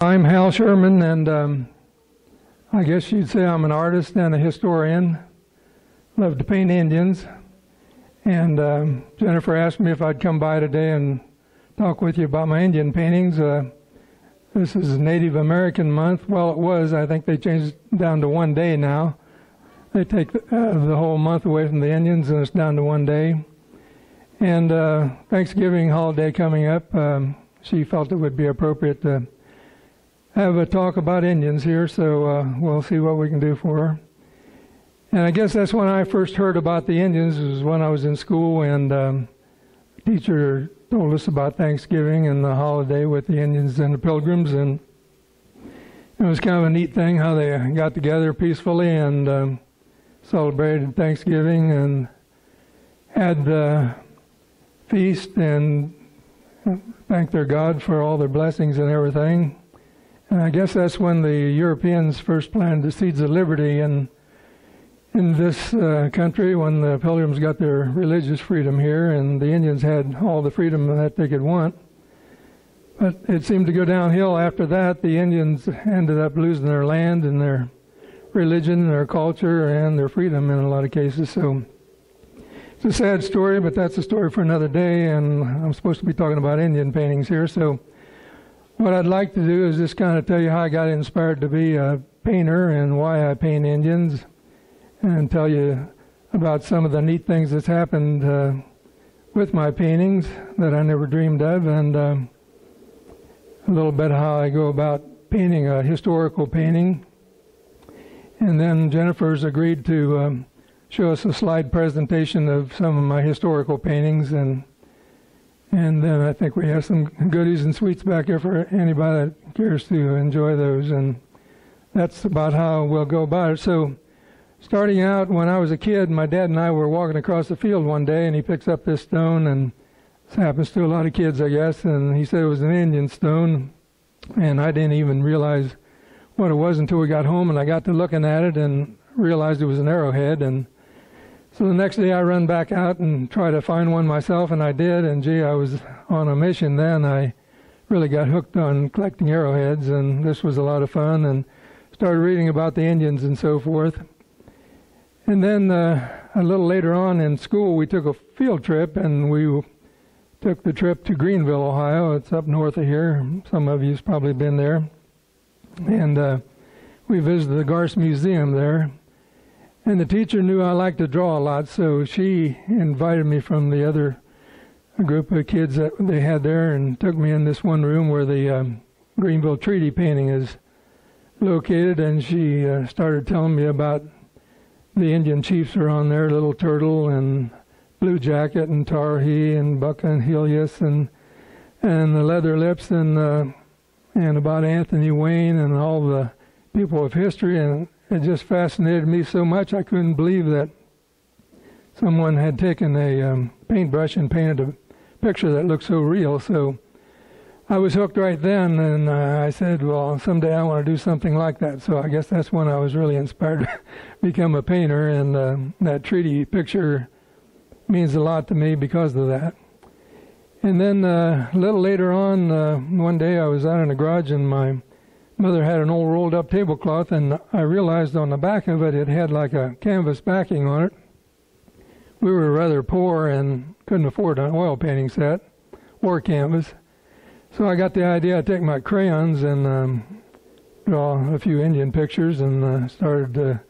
I'm Hal Sherman, and I guess you'd say I'm an artist and a historian. Love to paint Indians. And Jennifer asked me if I'd come by today and talk with you about my Indian paintings. This is Native American Month. Well, it was. I think they changed it down to one day now. They take the whole month away from the Indians, and it's down to one day. And Thanksgiving holiday coming up, she felt it would be appropriate to have a talk about Indians here, so we'll see what we can do for her. And I guess that's when I first heard about the Indians, was when I was in school, and the teacher told us about Thanksgiving and the holiday with the Indians and the Pilgrims, and it was kind of a neat thing how they got together peacefully and celebrated Thanksgiving and had the feast and thanked their God for all their blessings and everything. And I guess that's when the Europeans first planted the seeds of liberty in this country, when the Pilgrims got their religious freedom here, and the Indians had all the freedom that they could want. But it seemed to go downhill after that. The Indians ended up losing their land and their religion, their culture, and their freedom in a lot of cases. So it's a sad story, but that's a story for another day, and I'm supposed to be talking about Indian paintings here. So what I'd like to do is just kind of tell you how I got inspired to be a painter and why I paint Indians, and tell you about some of the neat things that's happened with my paintings that I never dreamed of, and a little bit how I go about painting a historical painting. And then Jennifer's agreed to show us a slide presentation of some of my historical paintings, and then I think we have some goodies and sweets back here for anybody that cares to enjoy those, and that's about how we'll go about it. So starting out, when I was a kid, my dad and I were walking across the field one day, and he picks up this stone, and this happens to a lot of kids, I guess, and he said it was an Indian stone, and I didn't even realize what it was until we got home, and I got to looking at it and realized it was an arrowhead. And so the next day I run back out and try to find one myself, and I did, and gee, I was on a mission then. I really got hooked on collecting arrowheads, and this was a lot of fun, and started reading about the Indians and so forth. And then a little later on in school, we took a field trip, and we took the trip to Greenville, Ohio. It's up north of here. Some of you's probably been there. And we visited the Garce Museum there. And the teacher knew I liked to draw a lot, so she invited me from the other group of kids that they had there and took me in this one room where the Greenville Treaty painting is located, and she started telling me about the Indian chiefs are on there, Little Turtle and Blue Jacket and Tarhee and Buck and Helios and the Leather Lips and about Anthony Wayne and all the people of history, and it just fascinated me so much I couldn't believe that someone had taken a paintbrush and painted a picture that looked so real. So I was hooked right then, and I said, well, someday I want to do something like that. So I guess that's when I was really inspired to become a painter, and that treaty picture means a lot to me because of that. And then a little later on, one day I was out in the garage, and my mother had an old rolled-up tablecloth, and I realized on the back of it, it had like a canvas backing on it. We were rather poor and couldn't afford an oil painting set or canvas. So I got the idea to take my crayons and draw a few Indian pictures, and started to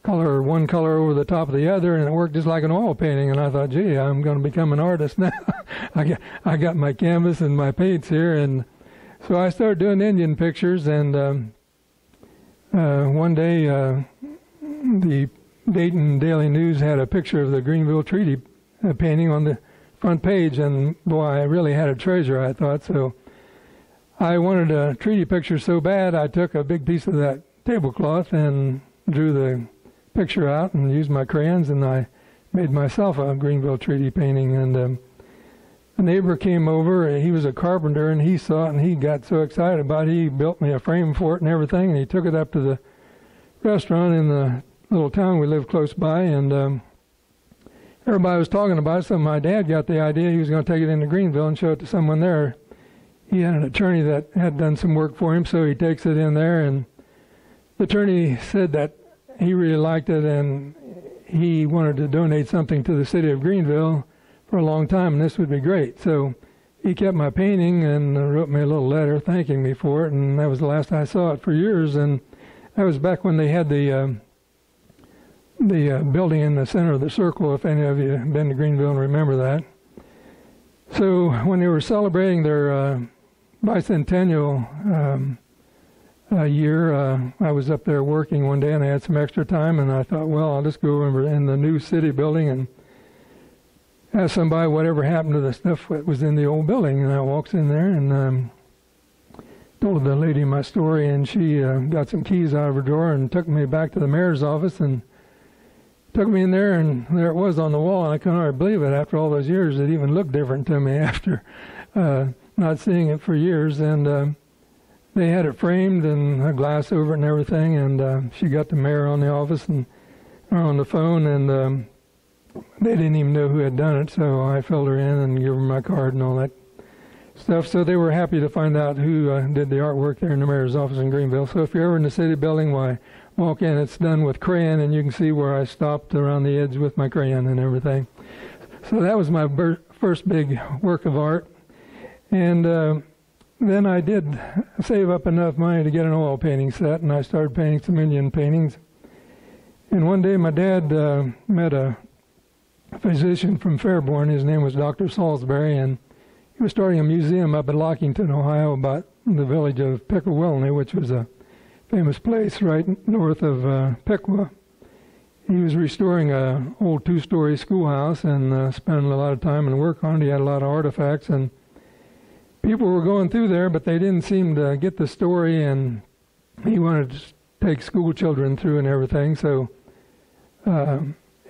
color one color over the top of the other, and it worked just like an oil painting. And I thought, gee, I'm going to become an artist now. I got my canvas and my paints here, and so I started doing Indian pictures. And one day, the Dayton Daily News had a picture of the Greenville Treaty painting on the front page, and boy, I really had a treasure, I thought. So I wanted a treaty picture so bad, I took a big piece of that tablecloth and drew the picture out and used my crayons, and I made myself a Greenville Treaty painting. And a neighbor came over, he was a carpenter, and he saw it, and he got so excited about it, he built me a frame for it and everything, and he took it up to the restaurant in the little town we lived close by, and everybody was talking about it, so my dad got the idea he was going to take it into Greenville and show it to someone there. he had an attorney that had done some work for him, so he takes it in there, and the attorney said that he really liked it and he wanted to donate something to the city of Greenville for a long time, and this would be great. So he kept my painting and wrote me a little letter thanking me for it, and that was the last I saw it for years. And that was back when they had the building in the center of the circle, if any of you have been to Greenville and remember that. So when they were celebrating their bicentennial year, I was up there working one day, and I had some extra time, and I thought, well, I'll just go over in the new city building and ask somebody whatever happened to the stuff that was in the old building. And I walks in there and told the lady my story, and she got some keys out of her drawer and took me back to the mayor's office and took me in there, and there it was on the wall, and I couldn't hardly believe it. After all those years, it even looked different to me after not seeing it for years. And they had it framed and a glass over it and everything, and she got the mayor on the office and on the phone, and they didn't even know who had done it, so I filled her in and gave her my card and all that stuff. So they were happy to find out who did the artwork there in the mayor's office in Greenville. So if you're ever in the city building, why, walk in. It's done with crayon, and you can see where I stopped around the edge with my crayon and everything. So that was my first big work of art. And then I did save up enough money to get an oil painting set, and I started painting some Indian paintings. And one day my dad met a physician from Fairborn. His name was Dr. Salisbury, and he was starting a museum up in Lockington, Ohio, about the village of Pickawillany, which was a famous place right north of Piqua. He was restoring an old two-story schoolhouse and spending a lot of time and work on it. He had a lot of artifacts, and people were going through there, but they didn't seem to get the story, and he wanted to take school children through and everything. So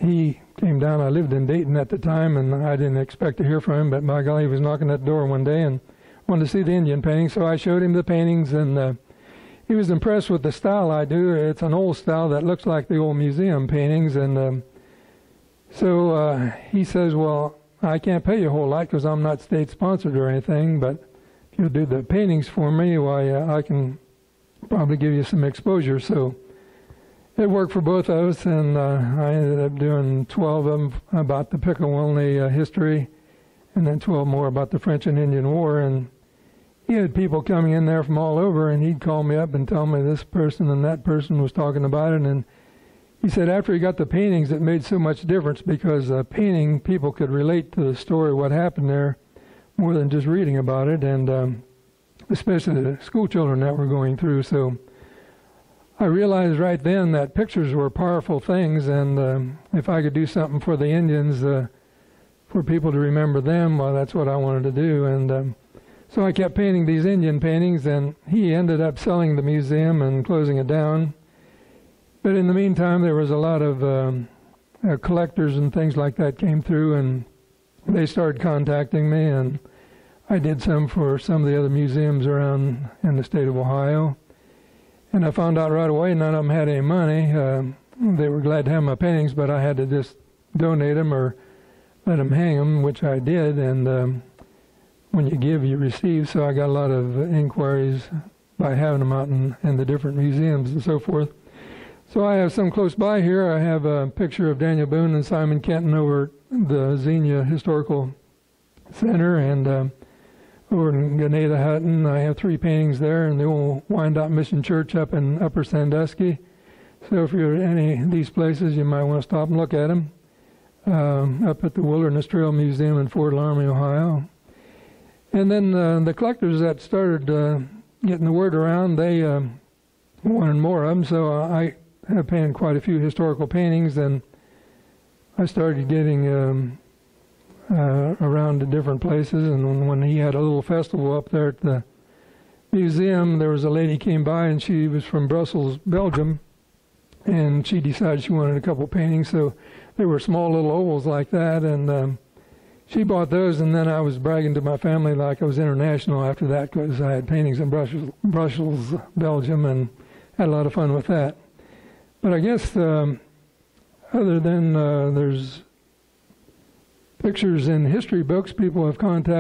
he came down. I lived in Dayton at the time, and I didn't expect to hear from him, but by golly, he was knocking at the door one day and wanted to see the Indian paintings. So I showed him the paintings, and he was impressed with the style I do. It's an old style that looks like the old museum paintings, and so he says, well, I can't pay you a whole lot because I'm not state-sponsored or anything, but if you'll do the paintings for me, why, I can probably give you some exposure. So it worked for both of us, and I ended up doing 12 of them about the Pickawillany history, and then 12 more about the French and Indian War. And he had people coming in there from all over, and he'd call me up and tell me this person and that person was talking about it. And he said after he got the paintings, it made so much difference because painting, people could relate to the story, what happened there, more than just reading about it, and especially the school children that were going through. So I realized right then that pictures were powerful things, and if I could do something for the Indians, for people to remember them, well, that's what I wanted to do. And so I kept painting these Indian paintings, and he ended up selling the museum and closing it down. But in the meantime, there was a lot of collectors and things like that came through, and they started contacting me, and I did some for some of the other museums around in the state of Ohio. And I found out right away none of them had any money. They were glad to have my paintings, but I had to just donate them or let them hang them, which I did. And when you give, you receive. So I got a lot of inquiries by having them out in the different museums and so forth. So I have some close by here. I have a picture of Daniel Boone and Simon Kenton over at the Xenia Historical Center, and over in Grenada Hutton, I have 3 paintings there, and the old Wyandotte Mission Church up in Upper Sandusky. So if you're at any of these places, you might want to stop and look at them. Up at the Wilderness Trail Museum in Fort Laramie, Ohio. And then the collectors that started getting the word around, they wanted more of them, so I have painted quite a few historical paintings, and I started getting around to different places. And when he had a little festival up there at the museum, there was a lady came by, and she was from Brussels, Belgium, and she decided she wanted a couple paintings. So they were small little ovals like that, and she bought those, and then I was bragging to my family like I was international after that because I had paintings in Brussels, Belgium, and had a lot of fun with that. But I guess other than there's pictures in history books, people have contacted